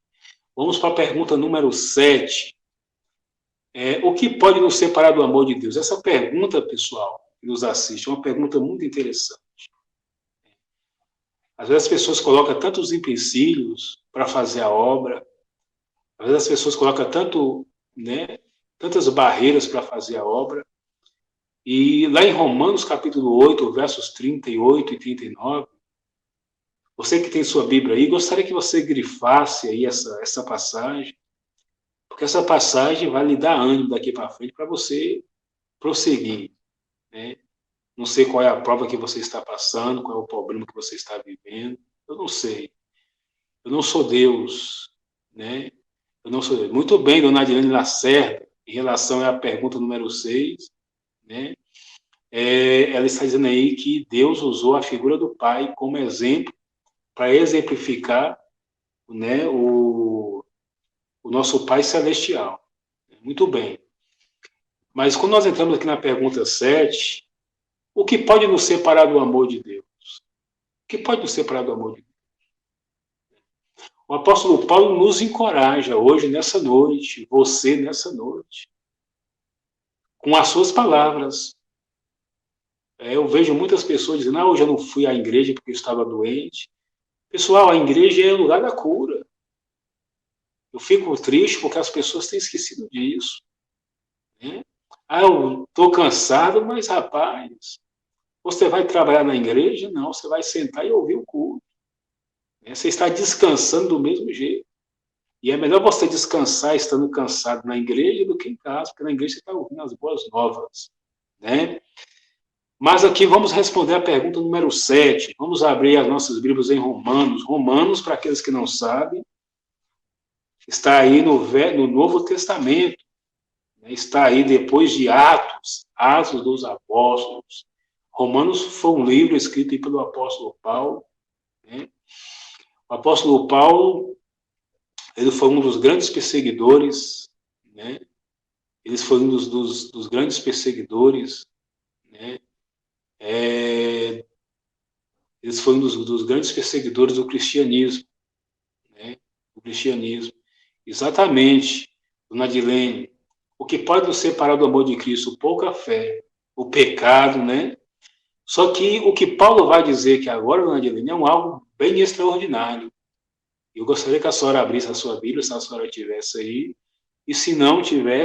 Vamos para a pergunta número 7. O que pode nos separar do amor de Deus? Essa pergunta, pessoal, que nos assiste, é uma pergunta muito interessante. Às vezes as pessoas colocam tantos empecilhos para fazer a obra, às vezes as pessoas colocam tantas barreiras para fazer a obra, e lá em Romanos capítulo 8, versos 38 e 39, você que tem sua Bíblia aí, gostaria que você grifasse aí essa passagem, porque essa passagem vai lhe dar ânimo daqui para frente para você prosseguir, né? Não sei qual é a prova que você está passando, qual é o problema que você está vivendo, eu não sei. Eu não sou Deus, né? Eu não sou Deus. Muito bem, dona Adilene Lacerda, em relação à pergunta número 6, né? Ela está dizendo aí que Deus usou a figura do Pai como exemplo para exemplificar, né, o nosso Pai Celestial. Muito bem. Mas quando nós entramos aqui na pergunta 7, o que pode nos separar do amor de Deus? O que pode nos separar do amor de Deus? O apóstolo Paulo nos encoraja hoje, nessa noite, você nessa noite, com as suas palavras. Eu vejo muitas pessoas dizendo, hoje eu não fui à igreja porque eu estava doente. Pessoal, a igreja é o lugar da cura. Eu fico triste porque as pessoas têm esquecido disso, né? Eu estou cansado, mas rapaz, você vai trabalhar na igreja? Não, você vai sentar e ouvir o culto. Você está descansando do mesmo jeito. E é melhor você descansar estando cansado na igreja do que em casa, porque na igreja você está ouvindo as boas novas, né? Mas aqui vamos responder a pergunta número 7. Vamos abrir as nossas Bíblias em Romanos. Romanos, para aqueles que não sabem, está aí no Novo Testamento. Está aí depois de Atos dos Apóstolos. Romanos foi um livro escrito pelo apóstolo Paulo, né? O apóstolo Paulo, ele foi um dos grandes perseguidores, né, eles foram um dos grandes perseguidores, né? Eles foram um dos grandes perseguidores do cristianismo, né? Do cristianismo. Exatamente, dona Dilene, o que pode nos separar do amor de Cristo? Pouca fé, o pecado, né? Só que o que Paulo vai dizer que agora, dona Dilene, é algo bem extraordinário. Eu gostaria que a senhora abrisse a sua Bíblia, se a senhora tivesse aí, e se não tiver,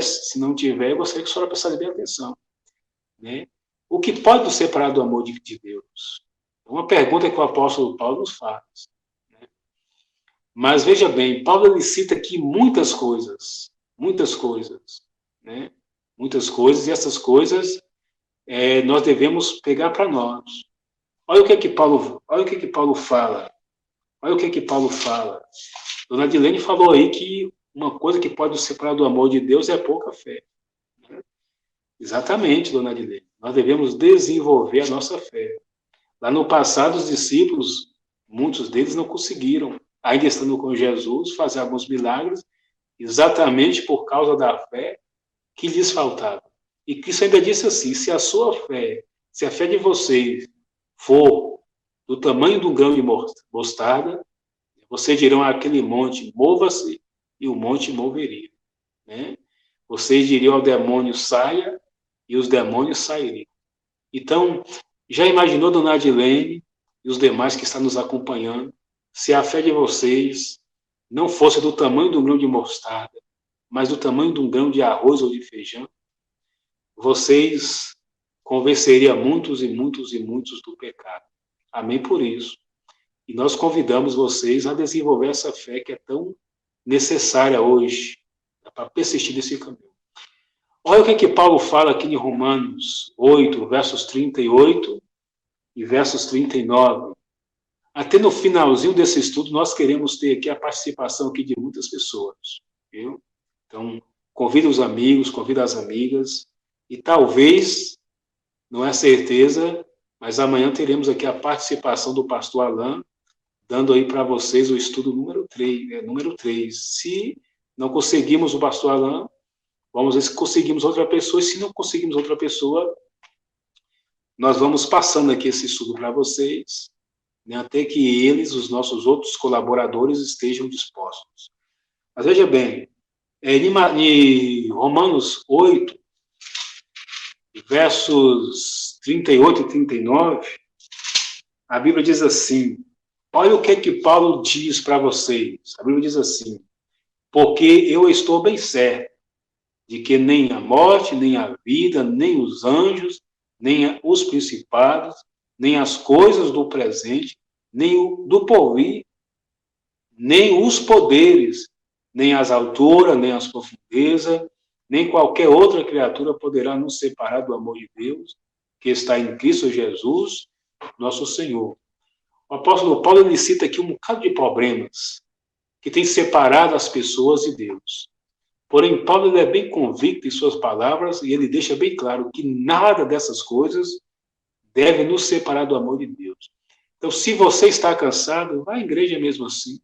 eu gostaria que a senhora prestasse bem atenção, né? O que pode nos separar do amor de Deus? É uma pergunta que o apóstolo Paulo nos faz, né? Mas veja bem, Paulo ele cita aqui muitas coisas, né? Muitas coisas, e essas coisas nós devemos pegar para nós. Olha o que é que Paulo fala. Olha o que é que Paulo fala. Dona Dilene falou aí que uma coisa que pode nos separar do amor de Deus é pouca fé. Exatamente, dona Adilene. Nós devemos desenvolver a nossa fé. Lá no passado, os discípulos, muitos deles não conseguiram, ainda estando com Jesus, fazer alguns milagres, exatamente por causa da fé que lhes faltava. E Cristo ainda disse assim, se a sua fé, se a fé de vocês for do tamanho de um grão de mostarda, vocês dirão àquele monte, mova-se, e o monte moveria, né? Vocês diriam ao demônio, saia, e os demônios sairiam. Então, já imaginou, dona Adilene e os demais que estão nos acompanhando, se a fé de vocês não fosse do tamanho de um grão de mostarda, mas do tamanho de um grão de arroz ou de feijão, vocês convenceriam muitos e muitos e muitos do pecado. Amém por isso. E nós convidamos vocês a desenvolver essa fé que é tão necessária hoje, para persistir nesse caminho. Olha o que Paulo fala aqui em Romanos 8, versos 38 e versos 39. Até no finalzinho desse estudo, nós queremos ter aqui a participação aqui de muitas pessoas. Viu? Então, convida os amigos, convida as amigas, e talvez, não é certeza, mas amanhã teremos aqui a participação do pastor Alain, dando aí para vocês o estudo número 3. Se não conseguimos o pastor Alain, vamos ver se conseguimos outra pessoa, e se não conseguimos outra pessoa, nós vamos passando aqui esse estudo para vocês, né, até que eles, os nossos outros colaboradores, estejam dispostos. Mas veja bem, em Romanos 8, versos 38 e 39, a Bíblia diz assim, olha o que Paulo diz para vocês. A Bíblia diz assim, porque eu estou bem certo de que nem a morte, nem a vida, nem os anjos, nem os principados, nem as coisas do presente, nem o do porvir, nem os poderes, nem as alturas, nem as profundezas, nem qualquer outra criatura poderá nos separar do amor de Deus, que está em Cristo Jesus, nosso Senhor. O apóstolo Paulo ele cita aqui um bocado de problemas que tem separado as pessoas de Deus. Porém, Paulo ele é bem convicto em suas palavras e ele deixa bem claro que nada dessas coisas deve nos separar do amor de Deus. Então, se você está cansado, vá à igreja mesmo assim.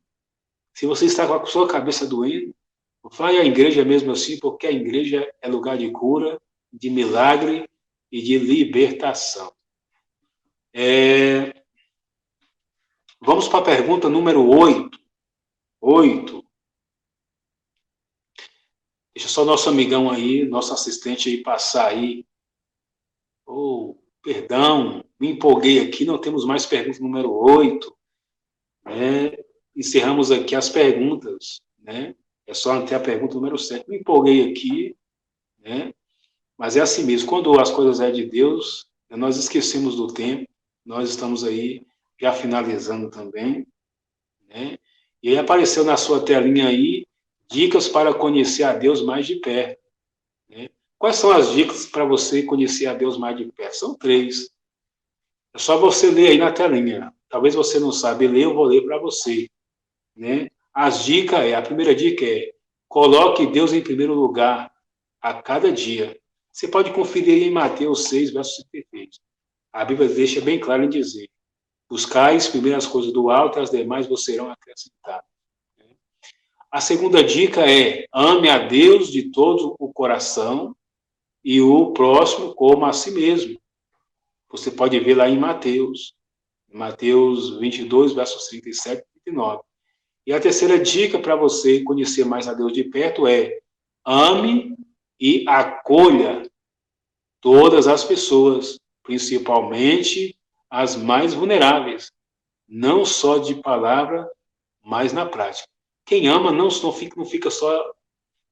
Se você está com a sua cabeça doendo, vai à igreja mesmo assim, porque a igreja é lugar de cura, de milagre e de libertação. Vamos para a pergunta número 8. Deixa só nosso amigão aí, nosso assistente aí passar aí. Perdão, me empolguei aqui, não temos mais pergunta número 8. Encerramos aqui as perguntas, né? É só ter a pergunta número 7. Me empolguei aqui, né? Mas é assim mesmo, quando as coisas é de Deus, nós esquecemos do tempo, nós estamos aí já finalizando também, né? E aí apareceu na sua telinha aí, dicas para conhecer a Deus mais de perto, né? Quais são as dicas para você conhecer a Deus mais de perto? São 3. É só você ler aí na telinha. Talvez você não sabe ler, eu vou ler para você, né? A primeira dica é, coloque Deus em primeiro lugar a cada dia. Você pode conferir aí em Mateus 6, verso 53. A Bíblia deixa bem claro em dizer, buscais primeiro as coisas do alto e as demais vos serão acrescentadas. A segunda dica é: ame a Deus de todo o coração e o próximo como a si mesmo. Você pode ver lá em Mateus 22, versos 37 e 39. E a terceira dica para você conhecer mais a Deus de perto é: ame e acolha todas as pessoas, principalmente as mais vulneráveis, não só de palavra, mas na prática. Quem ama não fica só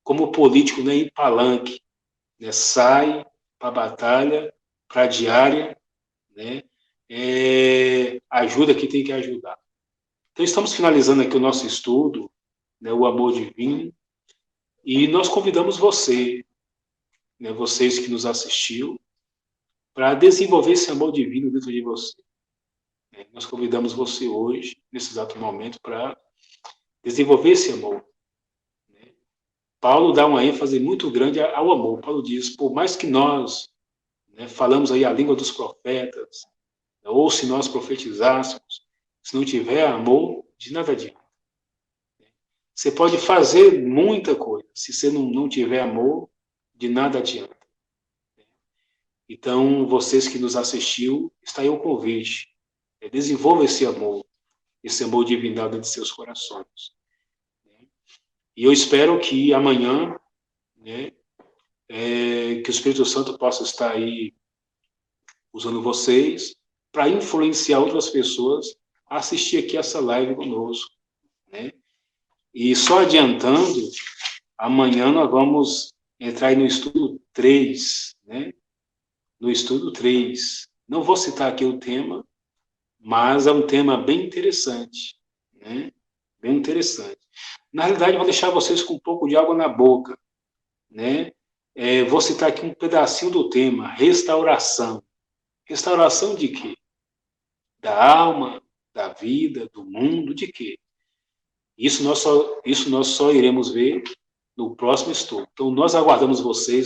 como político, né, em palanque, né, sai para a batalha, para a diária, né, ajuda quem tem que ajudar. Então, estamos finalizando aqui o nosso estudo, né, o amor divino, e nós convidamos você, né, vocês que nos assistiu, para desenvolver esse amor divino dentro de você. Nós convidamos você hoje, nesse exato momento, para desenvolver esse amor. Paulo dá uma ênfase muito grande ao amor. Paulo diz: por mais que nós, né, falamos aí a língua dos profetas, ou se nós profetizássemos, se não tiver amor, de nada adianta. Você pode fazer muita coisa, se você não tiver amor, de nada adianta. Então, vocês que nos assistiu, está aí o convite. Desenvolva esse amor divino dentro de seus corações. E eu espero que amanhã, né, que o Espírito Santo possa estar aí usando vocês para influenciar outras pessoas a assistir aqui essa live conosco, né? E só adiantando, amanhã nós vamos entrar aí no estudo 3, né? No estudo 3. Não vou citar aqui o tema, mas é um tema bem interessante, né? Bem interessante. Na realidade, vou deixar vocês com um pouco de água na boca, né? Vou citar aqui um pedacinho do tema: restauração. Restauração de quê? Da alma, da vida, do mundo, de quê? Isso nós só iremos ver no próximo estudo. Então, nós aguardamos vocês